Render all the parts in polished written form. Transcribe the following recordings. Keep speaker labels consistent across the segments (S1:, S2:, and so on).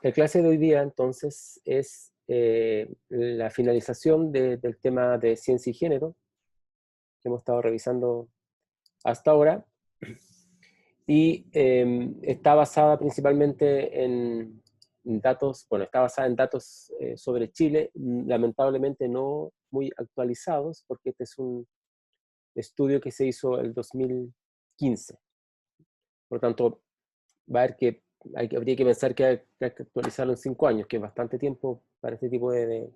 S1: La clase de hoy día, entonces, es la finalización del tema de ciencia y género, que hemos estado revisando hasta ahora, y está basada principalmente en datos, bueno, está basada en datos sobre Chile, lamentablemente no muy actualizados, porque este es un estudio que se hizo el 2015. Por lo tanto, va a haber que, habría que pensar que hay que actualizarlo en 5 años, que es bastante tiempo para este tipo de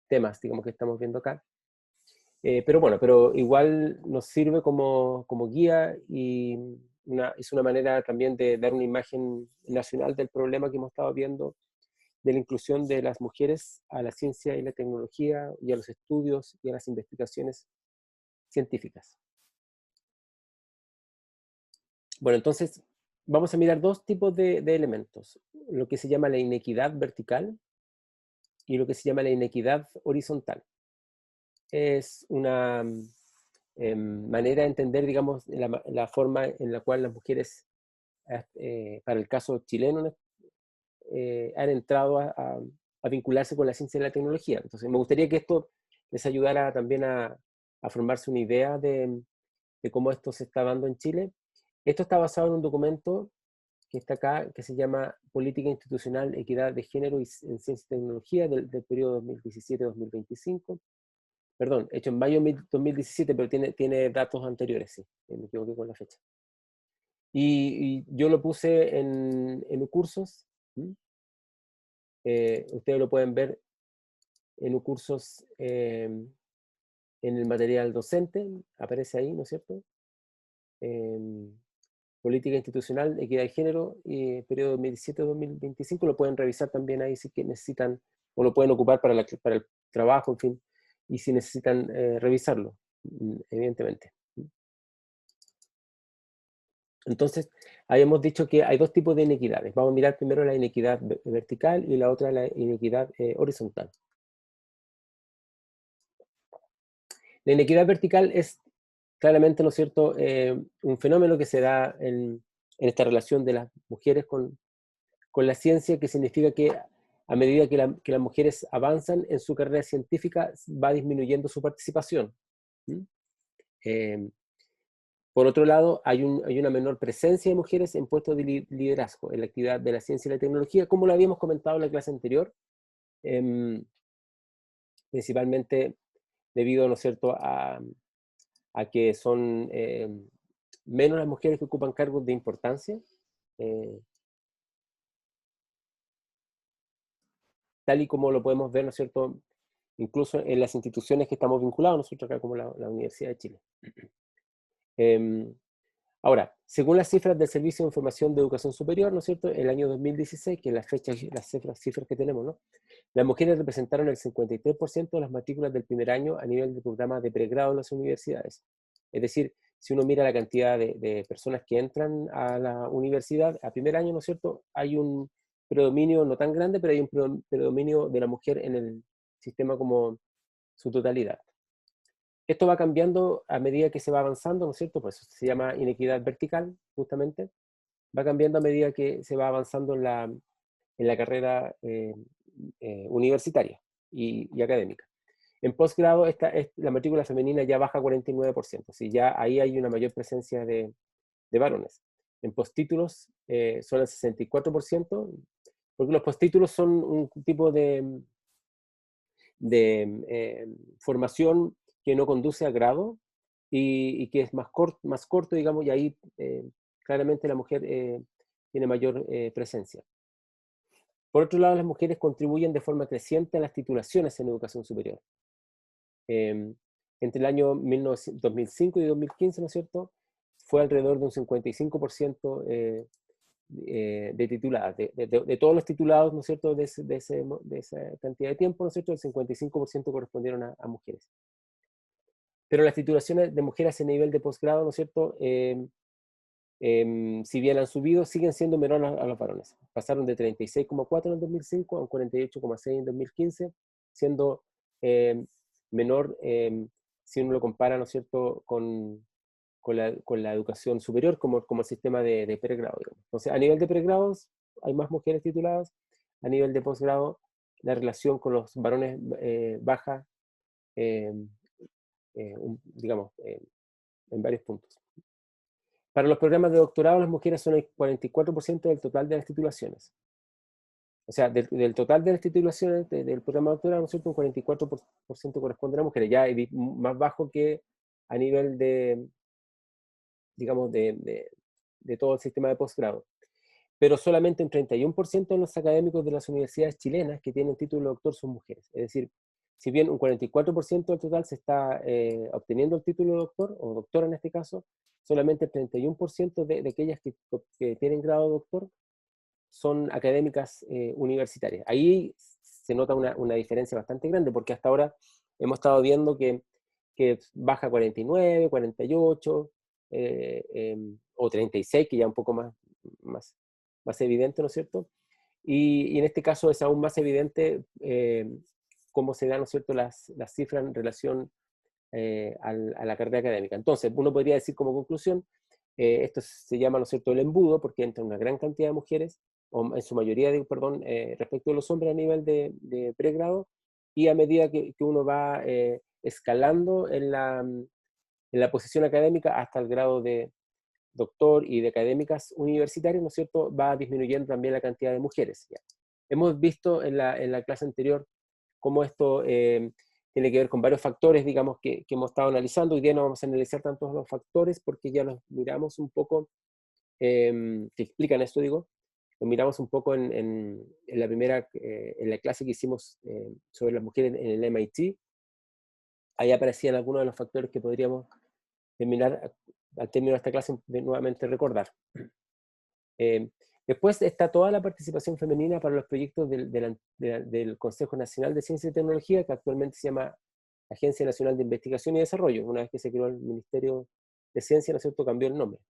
S1: temas, digamos, que estamos viendo acá. Pero bueno, pero igual nos sirve como guía y es una manera también de dar una imagen nacional del problema que hemos estado viendo de la inclusión de las mujeres a la ciencia y la tecnología y a los estudios y a las investigaciones científicas. Bueno, entonces vamos a mirar dos tipos de elementos, lo que se llama la inequidad vertical y lo que se llama la inequidad horizontal. Es una manera de entender, digamos, la forma en la cual las mujeres, para el caso chileno, han entrado a vincularse con la ciencia y la tecnología. Entonces, me gustaría que esto les ayudara también a formarse una idea de cómo esto se está dando en Chile. Esto está basado en un documento que está acá, que se llama Política Institucional, Equidad de Género en Ciencia y Tecnología del periodo 2017-2025. Perdón, hecho en mayo de 2017, pero tiene datos anteriores, sí, me equivoqué con la fecha. Y yo lo puse en cursos. Ustedes lo pueden ver en cursos en el material docente, aparece ahí, ¿no es cierto? Política institucional, equidad de género, y periodo 2017-2025, lo pueden revisar también ahí si que necesitan, o lo pueden ocupar para el trabajo, en fin, y si necesitan revisarlo, evidentemente. Entonces, habíamos dicho que hay dos tipos de inequidades. Vamos a mirar primero la inequidad vertical y la otra la inequidad horizontal. La inequidad vertical es claramente, ¿no es cierto?, un fenómeno que se da en esta relación de las mujeres con la ciencia, que significa que a medida que las mujeres avanzan en su carrera científica, va disminuyendo su participación. Eh, por otro lado, hay una menor presencia de mujeres en puestos de liderazgo en la actividad de la ciencia y la tecnología, como lo habíamos comentado en la clase anterior, principalmente debido, ¿no es cierto?, a que son menos las mujeres que ocupan cargos de importancia, tal y como lo podemos ver, ¿no es cierto?, incluso en las instituciones que estamos vinculados nosotros acá, como la Universidad de Chile. Ahora, según las cifras del Servicio de Información de Educación Superior, ¿no es cierto?, el año 2016, que es las cifras que tenemos, ¿no?, las mujeres representaron el 53% de las matrículas del primer año a nivel de programas de pregrado en las universidades. Es decir, si uno mira la cantidad de personas que entran a la universidad a primer año, ¿no es cierto?, hay un predominio no tan grande, pero hay un predominio de la mujer en el sistema como su totalidad. Esto va cambiando a medida que se va avanzando, ¿no es cierto? Pues se llama inequidad vertical, justamente. Va cambiando a medida que se va avanzando en la carrera universitaria y académica. En posgrado, la matrícula femenina ya baja a 49%, ¿sí? Ya ahí hay una mayor presencia de varones. En postítulos son el 64%, porque los postítulos son un tipo de formación que no conduce a grado y que es más corto, digamos, y ahí claramente la mujer tiene mayor presencia. Por otro lado, las mujeres contribuyen de forma creciente a las titulaciones en educación superior. Entre el año 2005 y 2015, ¿no es cierto?, fue alrededor de un 55% de tituladas, de todos los titulados, ¿no es cierto?, de esa cantidad de tiempo, ¿no es cierto?, el 55% correspondieron a mujeres. Pero las titulaciones de mujeres en nivel de posgrado, ¿no es cierto?, si bien han subido, siguen siendo menores a los varones. Pasaron de 36,4 en el 2005 a un 48,6 en 2015, siendo menor si uno lo compara, ¿no es cierto?, con la educación superior como el sistema de pregrado, digamos. Entonces, a nivel de pregrados, hay más mujeres tituladas. A nivel de posgrado, la relación con los varones baja, eh, digamos, en varios puntos. Para los programas de doctorado, las mujeres son el 44% del total de las titulaciones. O sea, del total de las titulaciones del programa de doctorado, ¿no es cierto? Un 44% corresponde a las mujeres, ya más bajo que a nivel de, digamos, de todo el sistema de posgrado. Pero solamente un 31% de los académicos de las universidades chilenas que tienen título de doctor son mujeres. Es decir, si bien un 44% del total se está obteniendo el título de doctor, o doctora en este caso, solamente el 31% de aquellas que tienen grado de doctor son académicas universitarias. Ahí se nota una diferencia bastante grande, porque hasta ahora hemos estado viendo que baja 49, 48, o 36, que ya un poco más evidente, ¿no es cierto? Y en este caso es aún más evidente cómo se dan, ¿no es cierto?, las cifras en relación a la carrera académica. Entonces, uno podría decir como conclusión, esto se llama, ¿no es cierto?, el embudo, porque entra una gran cantidad de mujeres, o en su mayoría, perdón, respecto a los hombres a nivel de pregrado, y a medida que uno va escalando en la posición académica hasta el grado de doctor y de académicas universitarias, ¿no es cierto?, va disminuyendo también la cantidad de mujeres. ¿Ya? Hemos visto en la clase anterior cómo esto tiene que ver con varios factores, digamos, que hemos estado analizando. Hoy día no vamos a analizar tantos los factores porque ya los miramos un poco, que explican esto, digo, lo miramos un poco en la primera, en la clase que hicimos sobre las mujeres en el MIT. Ahí aparecían algunos de los factores que podríamos terminar, al término de esta clase, nuevamente recordar. Después está toda la participación femenina para los proyectos del Consejo Nacional de Ciencia y Tecnología, que actualmente se llama Agencia Nacional de Investigación y Desarrollo. Una vez que se creó el Ministerio de Ciencia, ¿no es cierto?, cambió el nombre.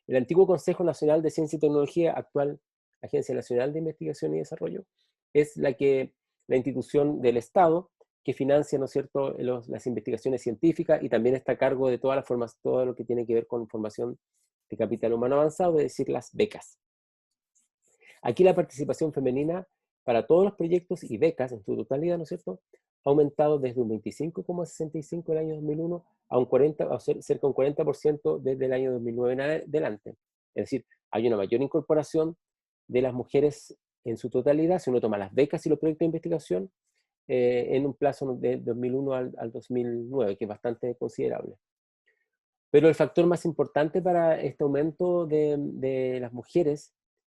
S1: El antiguo Consejo Nacional de Ciencia y Tecnología, actual Agencia Nacional de Investigación y Desarrollo, es la institución del Estado que financia, ¿no es cierto?, las investigaciones científicas, y también está a cargo de todo lo que tiene que ver con formación de capital humano avanzado, es decir, las becas. Aquí la participación femenina para todos los proyectos y becas en su totalidad, ¿no es cierto?, ha aumentado desde un 25,65 el año 2001 a cerca de un 40% desde el año 2009 en adelante. Es decir, hay una mayor incorporación de las mujeres en su totalidad, si uno toma las becas y los proyectos de investigación, en un plazo de 2001 al 2009, que es bastante considerable. Pero el factor más importante para este aumento de las mujeres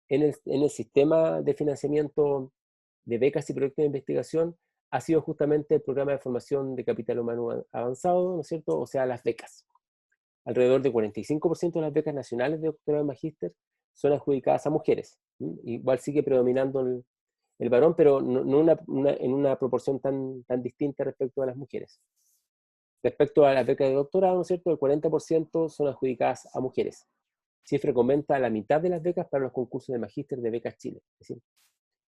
S1: en el sistema de financiamiento de becas y proyectos de investigación ha sido justamente el programa de formación de capital humano avanzado, ¿no es cierto? O sea, las becas. Alrededor del 45% de las becas nacionales de doctorado y magíster son adjudicadas a mujeres. Igual sigue predominando el varón, pero no en una proporción tan distinta respecto a las mujeres. Respecto a las becas de doctorado, ¿no es cierto?, el 40% son adjudicadas a mujeres. Cifra que aumenta a la mitad de las becas para los concursos de magíster de Becas Chile. Es decir,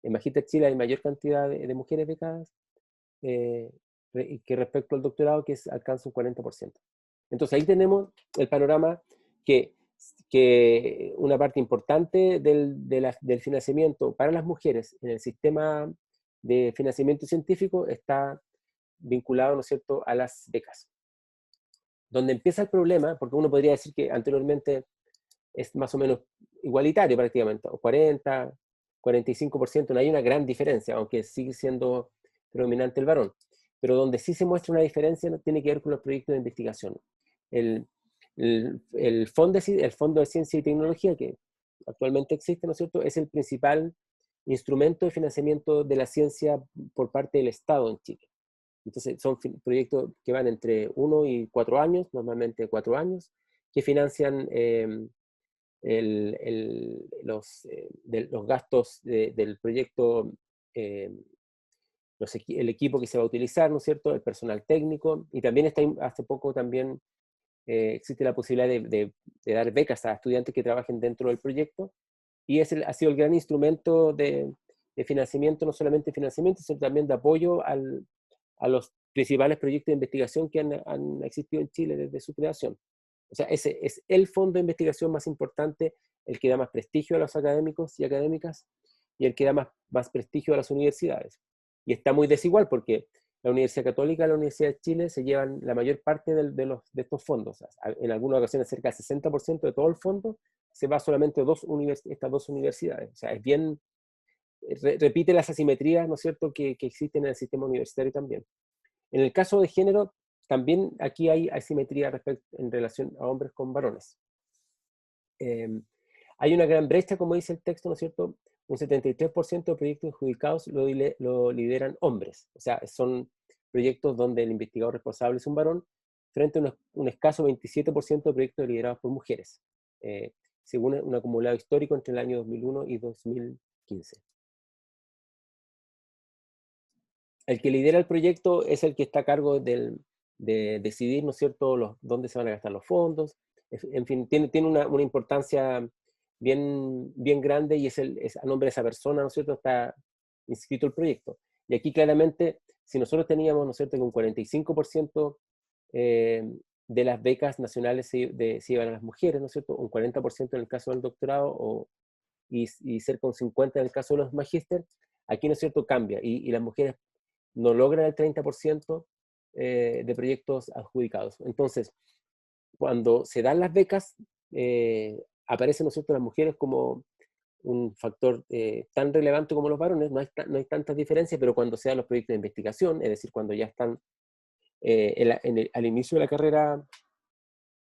S1: en Magíster Chile hay mayor cantidad de mujeres becadas que respecto al doctorado, que alcanza un 40%. Entonces ahí tenemos el panorama que una parte importante del financiamiento para las mujeres en el sistema de financiamiento científico está vinculado, ¿no es cierto?, a las becas. Donde empieza el problema, porque uno podría decir que anteriormente es más o menos igualitario prácticamente, o 40, 45%, no hay una gran diferencia, aunque sigue siendo predominante el varón. Pero donde sí se muestra una diferencia no tiene que ver con los proyectos de investigación. El Fondo de Ciencia y Tecnología, que actualmente existe, ¿no es cierto?, es el principal instrumento de financiamiento de la ciencia por parte del Estado en Chile. Entonces son proyectos que van entre 1 y 4 años, normalmente 4 años, que financian los gastos del proyecto, el equipo que se va a utilizar, ¿no es cierto?, el personal técnico, y también hace poco también existe la posibilidad de dar becas a estudiantes que trabajen dentro del proyecto, y ha sido el gran instrumento de financiamiento, no solamente financiamiento, sino también de apoyo a los principales proyectos de investigación que han existido en Chile desde su creación. O sea, ese es el fondo de investigación más importante, el que da más prestigio a los académicos y académicas, y el que da más prestigio a las universidades. Y está muy desigual porque la Universidad Católica y la Universidad de Chile se llevan la mayor parte de estos fondos. O sea, en algunas ocasiones cerca del 60% de todo el fondo se va solamente a estas dos universidades. O sea, es bien, repite las asimetrías, ¿no es cierto?, que existen en el sistema universitario también. En el caso de género, también aquí hay asimetría en relación a hombres con varones. Hay una gran brecha, como dice el texto, ¿no es cierto? Un 73% de proyectos adjudicados lo lideran hombres. O sea, son proyectos donde el investigador responsable es un varón, frente a un escaso 27% de proyectos liderados por mujeres, según un acumulado histórico entre el año 2001 y 2015. El que lidera el proyecto es el que está a cargo de decidir, ¿no es cierto?, dónde se van a gastar los fondos. En fin, tiene una importancia bien grande y a nombre de esa persona, ¿no es cierto?, está inscrito el proyecto. Y aquí claramente, si nosotros teníamos, ¿no es cierto?, que un 45% de las becas nacionales se iban a las mujeres, ¿no es cierto?, un 40% en el caso del doctorado y cerca de un 50% en el caso de los magíster, aquí, ¿no es cierto?, cambia y las mujeres no logran el 30% de proyectos adjudicados. Entonces, cuando se dan las becas, aparecen, ¿no es cierto?, las mujeres como un factor tan relevante como los varones, no hay tantas diferencias, pero cuando se dan los proyectos de investigación, es decir, cuando ya están al inicio de la carrera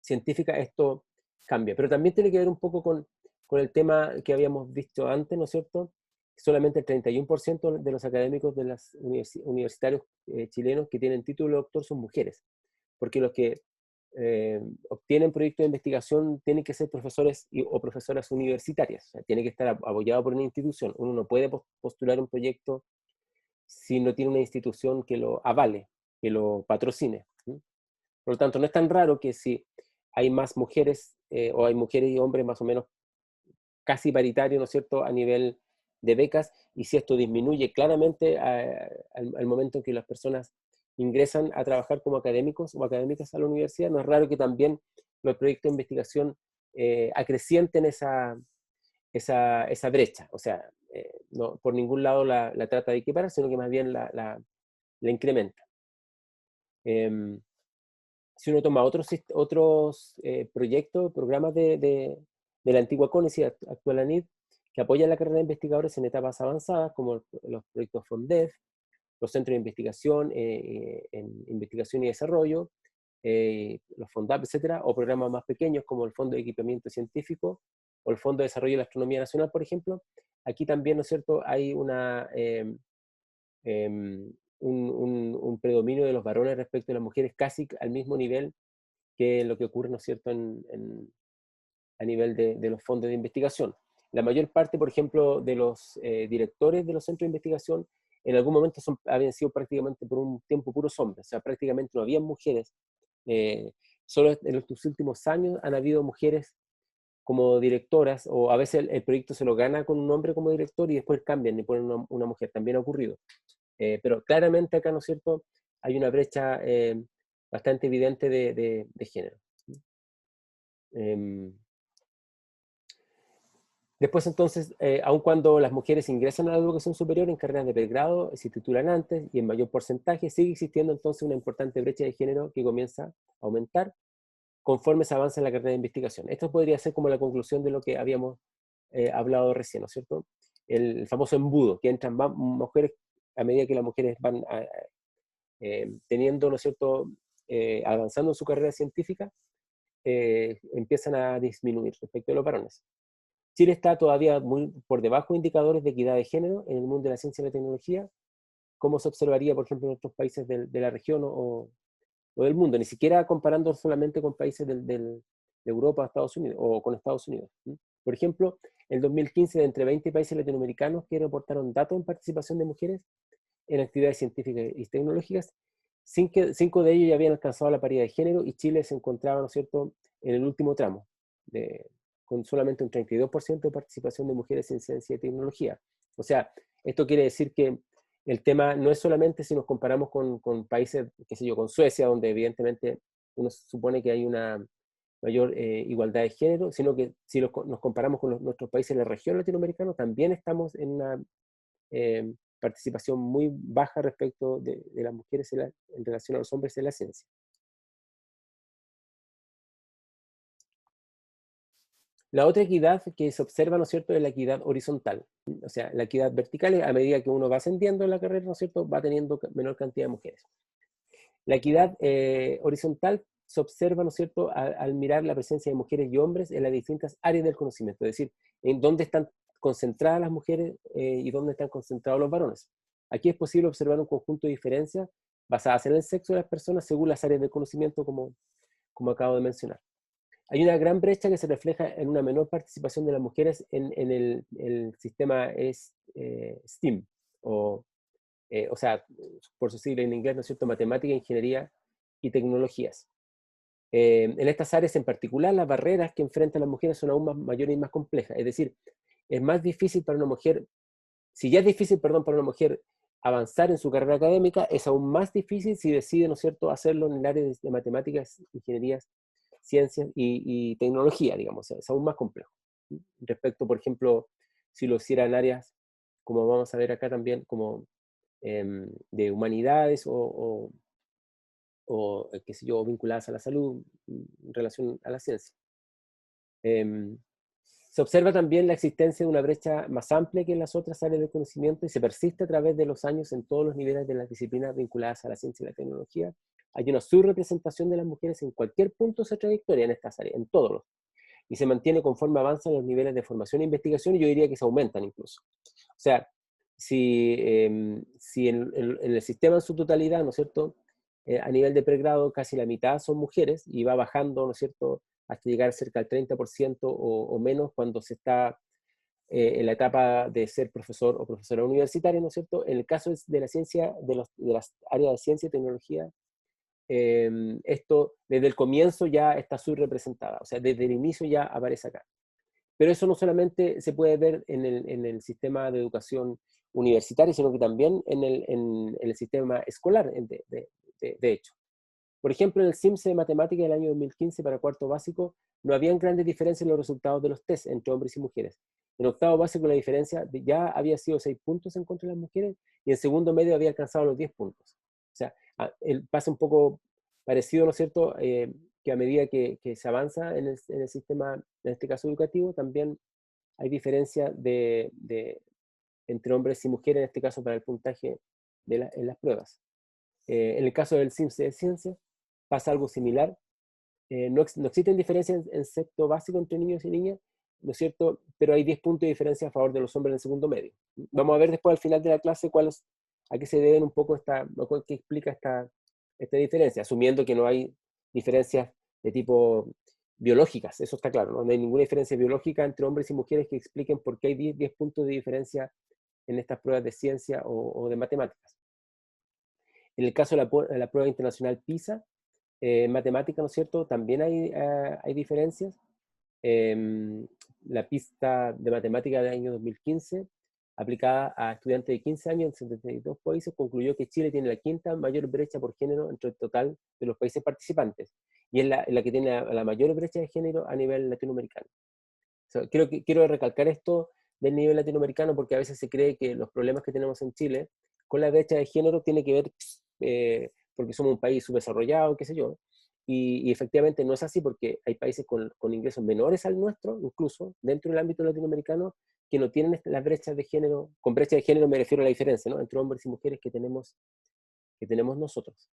S1: científica, esto cambia. Pero también tiene que ver un poco con el tema que habíamos visto antes, ¿no es cierto? Solamente el 31% de los académicos de los universitarios chilenos que tienen título de doctor son mujeres, porque los que obtienen proyectos de investigación tienen que ser profesores o profesoras universitarias, o sea, tiene que estar apoyado por una institución. Uno no puede postular un proyecto si no tiene una institución que lo avale, que lo patrocine. Por lo tanto, no es tan raro que si hay más mujeres o hay mujeres y hombres más o menos casi paritarios, ¿no es cierto?, a nivel de becas, y si esto disminuye claramente al momento en que las personas ingresan a trabajar como académicos o académicas a la universidad, no es raro que también los proyectos de investigación acrecienten esa brecha. O sea, no, por ningún lado la trata de equiparar, sino que más bien la incrementa. Si uno toma otros proyectos, programas de la antigua CONICET y actual ANID, que apoyan la carrera de investigadores en etapas avanzadas, como los proyectos FONDEF, los centros de investigación en investigación y desarrollo, los FONDAP, etcétera, o programas más pequeños como el Fondo de Equipamiento Científico o el Fondo de Desarrollo de la Astronomía Nacional, por ejemplo. Aquí también, ¿no es cierto?, hay un predominio de los varones respecto a las mujeres casi al mismo nivel que lo que ocurre, ¿no es cierto?, a nivel de los fondos de investigación. La mayor parte, por ejemplo, de los directores de los centros de investigación, en algún momento habían sido prácticamente por un tiempo puros hombres, o sea, prácticamente no había mujeres. Solo en los últimos años han habido mujeres como directoras, o a veces el proyecto se lo gana con un hombre como director y después cambian y ponen una mujer. También ha ocurrido. Pero claramente acá, ¿no es cierto?, hay una brecha bastante evidente de género. Después entonces, aun cuando las mujeres ingresan a la educación superior en carreras de pregrado, se titulan antes y en mayor porcentaje, sigue existiendo entonces una importante brecha de género que comienza a aumentar conforme se avanza en la carrera de investigación. Esto podría ser como la conclusión de lo que habíamos hablado recién, ¿no es cierto? El famoso embudo, que entran más mujeres a medida que las mujeres van teniendo, ¿no es cierto?, avanzando en su carrera científica, empiezan a disminuir respecto a los varones. Chile está todavía muy por debajo de indicadores de equidad de género en el mundo de la ciencia y la tecnología, como se observaría, por ejemplo, en otros países de la región o del mundo, ni siquiera comparando solamente con países de Europa, Estados Unidos, o con Estados Unidos. Por ejemplo, en 2015, de entre 20 países latinoamericanos que reportaron datos en participación de mujeres en actividades científicas y tecnológicas, 5 de ellos ya habían alcanzado la paridad de género y Chile se encontraba, ¿no es cierto?, en el último tramo, con solamente un 32% de participación de mujeres en ciencia y tecnología. O sea, esto quiere decir que el tema no es solamente si nos comparamos con países, qué sé yo, con Suecia, donde evidentemente uno supone que hay una mayor igualdad de género, sino que si nos comparamos con nuestros países en la región latinoamericana, también estamos en una participación muy baja respecto de las mujeres en relación a los hombres en la ciencia. La otra equidad que se observa, ¿no es cierto?, es la equidad horizontal. O sea, la equidad vertical, a medida que uno va ascendiendo en la carrera, ¿no es cierto?, va teniendo menor cantidad de mujeres. La equidad horizontal se observa, ¿no es cierto?, al mirar la presencia de mujeres y hombres en las distintas áreas del conocimiento, es decir, en dónde están concentradas las mujeres y dónde están concentrados los varones. Aquí es posible observar un conjunto de diferencias basadas en el sexo de las personas según las áreas del conocimiento, como acabo de mencionar. Hay una gran brecha que se refleja en una menor participación de las mujeres en el sistema STEAM, o sea, por su sigla en inglés, ¿no es cierto?, matemática, ingeniería y tecnologías. En estas áreas en particular, las barreras que enfrentan las mujeres son aún más mayores y más complejas. Es decir, es más difícil para una mujer, si ya es difícil, perdón, para una mujer avanzar en su carrera académica, es aún más difícil si decide, ¿no es cierto?, hacerlo en el área de matemáticas, ingenierías, ciencias y tecnología, digamos, es aún más complejo. Respecto, por ejemplo, si lo hiciera en áreas, como vamos a ver acá también, como de humanidades qué sé yo, vinculadas a la salud en relación a la ciencia. Se observa también la existencia de una brecha más amplia que en las otras áreas del conocimiento y se persiste a través de los años en todos los niveles de las disciplinas vinculadas a la ciencia y la tecnología. Hay una subrepresentación de las mujeres en cualquier punto de su trayectoria en estas áreas, en todos los, y se mantiene conforme avanzan los niveles de formación e investigación, y yo diría que se aumentan incluso. O sea, si en el sistema en su totalidad, ¿no es cierto?, a nivel de pregrado casi la mitad son mujeres y va bajando, ¿no es cierto?, hasta llegar cerca al 30% o menos cuando se está en la etapa de ser profesor o profesora universitaria, ¿no es cierto? En el caso de la ciencia, de las áreas de ciencia y tecnología, esto desde el comienzo ya está subrepresentada, o sea, desde el inicio ya aparece acá. Pero eso no solamente se puede ver en el sistema de educación universitario, sino que también en el sistema escolar, de hecho. Por ejemplo, en el CIMSE de Matemática del año 2015 para cuarto básico, no habían grandes diferencias en los resultados de los test entre hombres y mujeres. En octavo básico la diferencia ya había sido 6 puntos en contra de las mujeres y en segundo medio había alcanzado los 10 puntos. O sea, pasa un poco parecido, ¿no es cierto?, que a medida que se avanza en el sistema, en este caso educativo, también hay diferencia entre hombres y mujeres, en este caso para el puntaje en las pruebas. En el caso del CIMSE de ciencia, pasa algo similar. No existen diferencias en sexto básico entre niños y niñas, ¿no es cierto? Pero hay 10 puntos de diferencia a favor de los hombres en el segundo medio. Vamos a ver después al final de la clase a qué se deben un poco qué explica esta diferencia, asumiendo que no hay diferencias de tipo biológicas, eso está claro, ¿no? No hay ninguna diferencia biológica entre hombres y mujeres que expliquen por qué hay 10 puntos de diferencia en estas pruebas de ciencia o de matemáticas. En el caso de la prueba internacional PISA, en matemática, ¿no es cierto?, también hay diferencias. La pista de matemática del año 2015, aplicada a estudiantes de 15 años en 72 países, concluyó que Chile tiene la quinta mayor brecha por género entre el total de los países participantes, y es la que tiene la mayor brecha de género a nivel latinoamericano. O sea, quiero recalcar esto del nivel latinoamericano porque a veces se cree que los problemas que tenemos en Chile con la brecha de género tiene que ver porque somos un país subdesarrollado, qué sé yo, y efectivamente no es así porque hay países con ingresos menores al nuestro, incluso dentro del ámbito latinoamericano, que no tienen las brechas de género. Con brecha de género me refiero a la diferencia, ¿no?, entre hombres y mujeres que tenemos nosotros.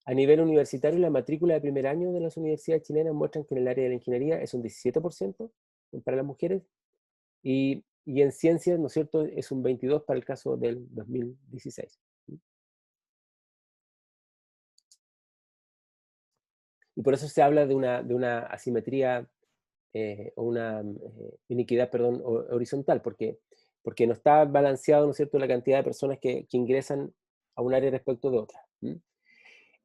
S1: A nivel universitario, la matrícula de primer año de las universidades chilenas muestran que en el área de la ingeniería es un 17% para las mujeres y en ciencias, ¿no es cierto?, es un 22% para el caso del 2016. Y por eso se habla de una asimetría o una inequidad, perdón, horizontal, porque no está balanceado, ¿no es cierto?, la cantidad de personas que ingresan a un área respecto de otra.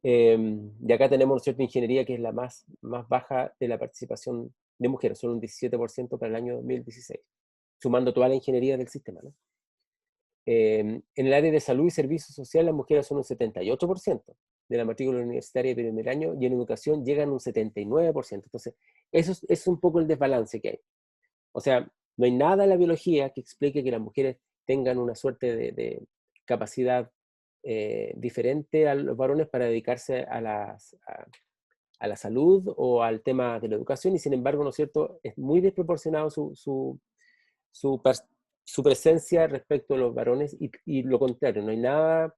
S1: Y acá tenemos, ¿no es cierto?, ingeniería, que es la más baja de la participación de mujeres, solo un 17% para el año 2016, sumando toda la ingeniería del sistema, ¿no? En el área de salud y servicios sociales, las mujeres son un 78%, de la matrícula universitaria de primer año, y en educación llegan a un 79%. Entonces, eso es un poco el desbalance que hay. O sea, no hay nada en la biología que explique que las mujeres tengan una suerte de capacidad diferente a los varones para dedicarse a la salud o al tema de la educación, y sin embargo, ¿no es cierto?, es muy desproporcionado su, su presencia respecto a los varones, y lo contrario, no hay nada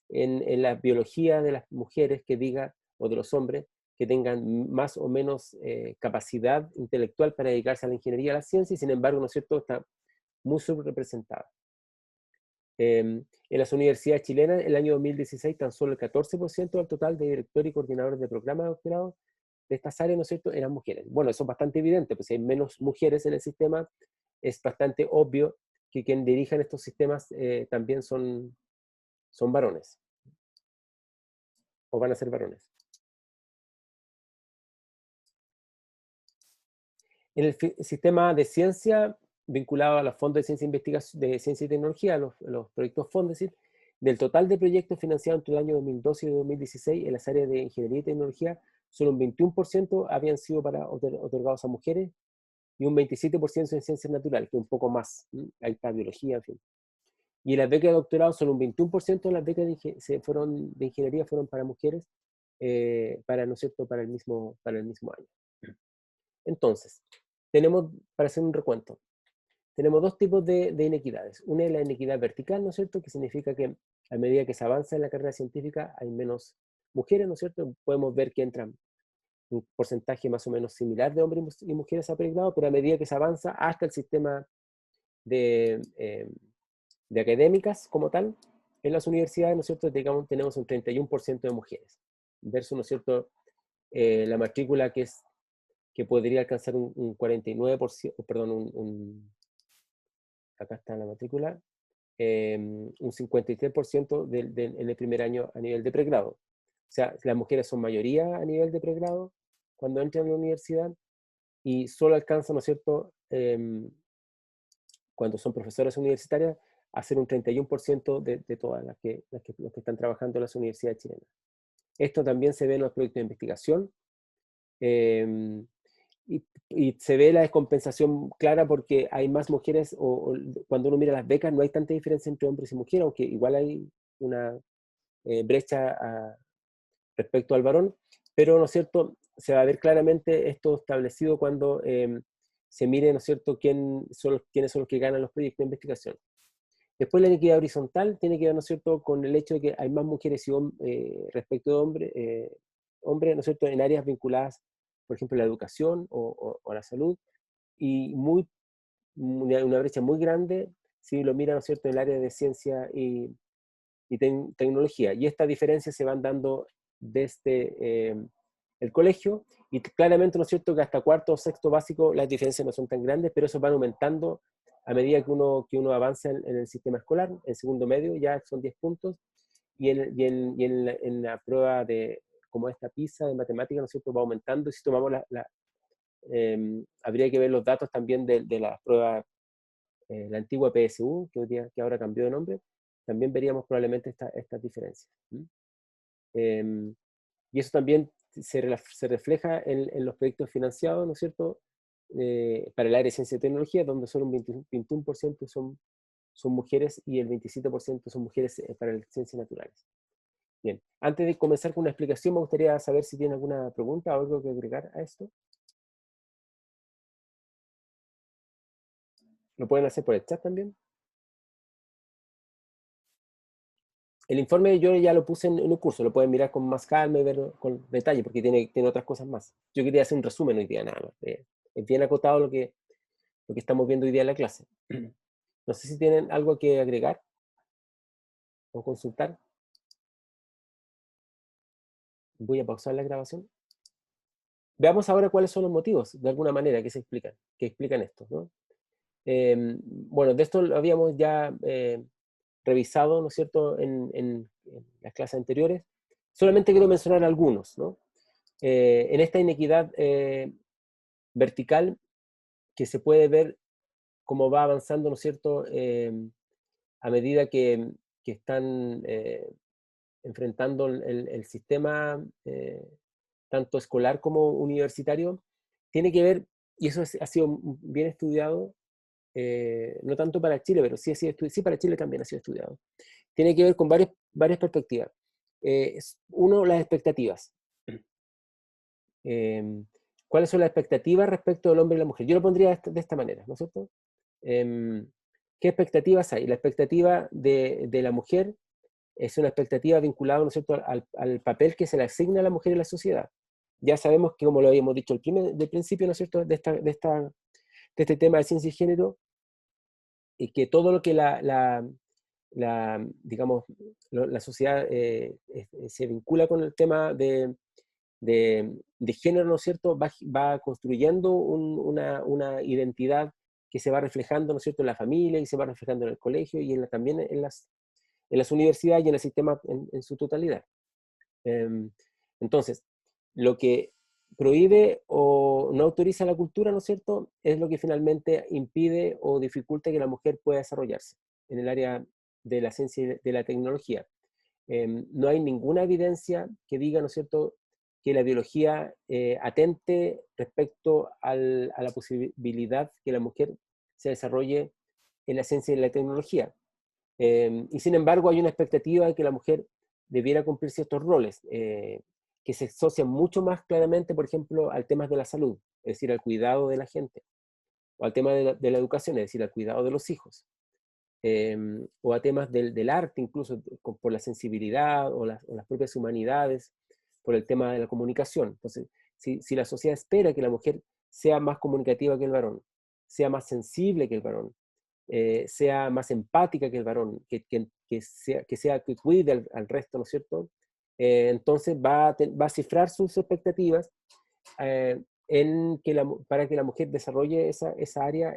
S1: en la biología de las mujeres que diga, o de los hombres, que tengan más o menos capacidad intelectual para dedicarse a la ingeniería, a la ciencia, y sin embargo, ¿no es cierto?, está muy subrepresentada. En las universidades chilenas, el año 2016, tan solo el 14% del total de directores y coordinadores de programas de doctorado de estas áreas, ¿no es cierto?, eran mujeres. Bueno, eso es bastante evidente, pues si hay menos mujeres en el sistema, es bastante obvio que quien dirijan estos sistemas también son varones, o van a ser varones. En el sistema de ciencia, vinculado a los fondos de ciencia e investigación, de ciencia y tecnología, los proyectos Fondesit, del total de proyectos financiados entre el año 2012 y 2016 en las áreas de ingeniería y tecnología, solo un 21% habían sido otorgados a mujeres, y un 27% en ciencias naturales, que es un poco más. Ahí está biología, en fin. Y las becas de doctorado, solo un 21% de las becas de ingeniería fueron para mujeres, ¿no es cierto?, para el mismo año. Entonces, tenemos, para hacer un recuento, tenemos dos tipos de inequidades. Una es la inequidad vertical, ¿no es cierto?, que significa que a medida que se avanza en la carrera científica hay menos mujeres, ¿no es cierto? Podemos ver que entran un porcentaje más o menos similar de hombres y mujeres a pregrado, pero a medida que se avanza hasta el sistema de, de académicas como tal, en las universidades, ¿no es cierto?, digamos, tenemos un 31% de mujeres, versus, ¿no es cierto?, la matrícula que podría alcanzar un 49%, perdón, acá está la matrícula, un 53% en el primer año a nivel de pregrado. O sea, las mujeres son mayoría a nivel de pregrado cuando entran a la universidad, y solo alcanzan, ¿no es cierto?, cuando son profesoras universitarias, a ser un 31% de todas los que están trabajando en las universidades chilenas. Esto también se ve en los proyectos de investigación, eh, y se ve la descompensación clara porque hay más mujeres, cuando uno mira las becas no hay tanta diferencia entre hombres y mujeres, aunque igual hay una brecha respecto al varón, pero, ¿no es cierto?, se va a ver claramente esto establecido cuando se mire, ¿no es cierto?, quiénes son los que ganan los proyectos de investigación. Después la inequidad horizontal tiene que ver, ¿no es cierto?, con el hecho de que hay más mujeres respecto de hombres, ¿no es cierto?, en áreas vinculadas, por ejemplo, a la educación o a la salud, y una brecha muy grande si lo mira, ¿no es cierto?, en el área de ciencia y tecnología. Y estas diferencias se van dando desde el colegio, y claramente, ¿no es cierto?, que hasta cuarto o sexto básico las diferencias no son tan grandes, pero eso van aumentando a medida que uno avanza en el sistema escolar. En segundo medio ya son 10 puntos, y en la prueba como esta PISA de matemáticas, ¿no es cierto?, va aumentando, y si tomamos habría que ver los datos también de la prueba, la antigua PSU, que ahora cambió de nombre, también veríamos probablemente estas diferencias. Y eso también se refleja en los proyectos financiados, ¿no es cierto?, para el área de ciencia y tecnología, donde solo un 21% son mujeres, y el 27% son mujeres para las ciencias naturales. Bien, antes de comenzar con una explicación, me gustaría saber si tiene alguna pregunta o algo que agregar a esto. Lo pueden hacer por el chat también. El informe yo ya lo puse en un curso, lo pueden mirar con más calma y verlo con detalle, porque tiene otras cosas más. Yo quería hacer un resumen hoy día nada más. Es bien acotado lo que estamos viendo hoy día en la clase. No sé si tienen algo que agregar o consultar. Voy a pausar la grabación. Veamos ahora cuáles son los motivos, de alguna manera, que explican esto, ¿no? Bueno, de esto lo habíamos ya revisado, ¿no es cierto?, en las clases anteriores. Solamente quiero mencionar algunos, ¿no? En esta inequidad vertical, que se puede ver cómo va avanzando, ¿no es cierto?, a medida que están enfrentando el sistema tanto escolar como universitario, tiene que ver, y eso ha sido bien estudiado, no tanto para Chile, pero sí, sí para Chile también ha sido estudiado. Tiene que ver con varias perspectivas. Uno, las expectativas. Em, ¿Cuáles son las expectativas respecto del hombre y la mujer? Yo lo pondría de esta manera, ¿no es cierto? Em, ¿Qué expectativas hay? La expectativa de la mujer es una expectativa vinculada, ¿no es cierto?, al papel que se le asigna a la mujer en la sociedad. Ya sabemos que, como lo habíamos dicho del principio, ¿no es cierto?, de este tema de ciencia y género, y que todo lo que digamos, la sociedad se vincula con el tema de género, ¿no es cierto?, va construyendo una identidad que se va reflejando, ¿no es cierto?, en la familia y se va reflejando en el colegio y también en las universidades y en el sistema en su totalidad. Entonces, lo que prohíbe o no autoriza la cultura, ¿no es cierto?, es lo que finalmente impide o dificulta que la mujer pueda desarrollarse en el área de la ciencia y de la tecnología. No hay ninguna evidencia que diga, ¿no es cierto?, que la biología atente respecto a la posibilidad que la mujer se desarrolle en la ciencia y la tecnología. Y sin embargo hay una expectativa de que la mujer debiera cumplir ciertos roles que se asocian mucho más claramente, por ejemplo, al tema de la salud, es decir, al cuidado de la gente, o al tema de la educación, es decir, al cuidado de los hijos, o a temas del arte, incluso por la sensibilidad o las propias humanidades, por el tema de la comunicación. Entonces, si la sociedad espera que la mujer sea más comunicativa que el varón, sea más sensible que el varón, sea más empática que el varón, que cuide al resto, ¿no es cierto? Entonces va a cifrar sus expectativas para que la mujer desarrolle esa área,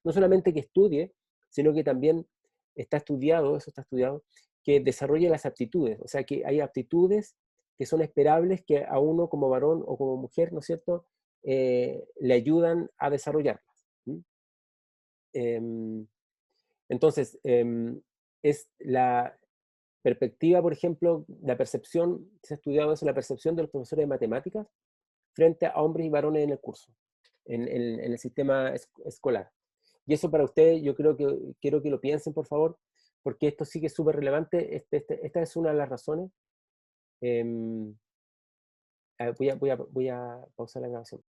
S1: no solamente que estudie, sino que también eso está estudiado, que desarrolle las aptitudes, o sea, que hay aptitudes que son esperables que a uno como varón o como mujer, ¿no es cierto?, le ayudan a desarrollarlas. ¿Sí? Entonces, es la perspectiva, por ejemplo, la percepción, se ha estudiado eso, la percepción de los profesores de matemáticas frente a hombres y varones en el curso, en el sistema escolar. Y eso para ustedes, yo quiero que lo piensen, por favor, porque esto sí que es súper relevante. Esta es una de las razones. Voy a pausar la grabación.